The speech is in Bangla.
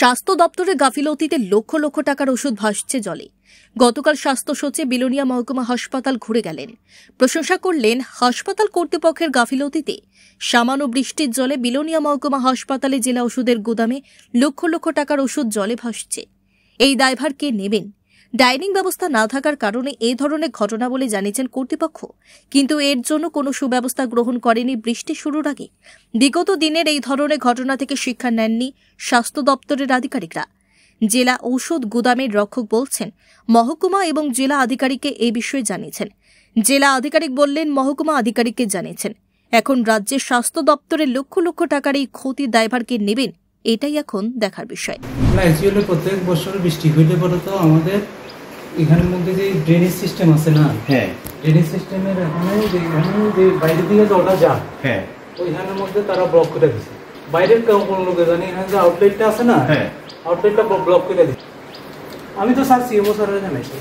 স্বাস্থ্য দপ্তরের গাফিলতিতে লক্ষ লক্ষ টাকার ওষুধ ভাসছে জলে। গতকাল স্বাস্থ্য সচিব বিলোনিয়া মহকুমা হাসপাতাল ঘুরে গেলেন, প্রশংসা করলেন হাসপাতাল কর্তৃপক্ষের গাফিলতিতে। সামান্য বৃষ্টির জলে বিলোনিয়া মহকুমা হাসপাতালে জেলা ওষুধের গুদামে লক্ষ লক্ষ টাকার ওষুধ জলে ভাসছে। এই দায়ভার কে নেবেন? ডাইনিং ব্যবস্থা না থাকার কারণে এই ধরনের ঘটনা বলে জানিয়েছেন কর্তৃপক্ষ, কিন্তু এর জন্য কোনো সুব্যবস্থা গ্রহণ করেনি বৃষ্টি শুরুর আগে। বিগত দিনের এই ধরনের ঘটনা থেকে শিক্ষা নেননি স্বাস্থ্য দপ্তরের আধিকারিকরা। জেলা ঔষধ গুদামের রক্ষক বলছেন, মহকুমা এবং জেলা আধিকারিককে এই বিষয়ে জানিয়েছেন। জেলা আধিকারিক বললেন, মহকুমা আধিকারিককে জানিয়েছেন। এখন রাজ্যের স্বাস্থ্য দপ্তরের লক্ষ লক্ষ টাকার এই ক্ষতির দায়ভার কে নেবেন, এটাই এখন দেখার বিষয়। না, অ্যাকচুয়ালি প্রত্যেক বছর বৃষ্টি হইলে পরে তো আমাদের এখানের মধ্যে যে ড্রেনেজ সিস্টেম আছে না, হ্যাঁ, ড্রেনেজ সিস্টেমের এখানে যে বাইরের দিকে জলটা যায়, হ্যাঁ, ওইখানের মধ্যে তারা ব্লক করে দিচ্ছে। বাইরের কোনো লোকে জানি এখানে যে আউটলেটটা আছে না, হ্যাঁ, আউটলেটটা ব্লক করে দিচ্ছে। আমি তো স্যার সিএমও স্যারের জানাইছি।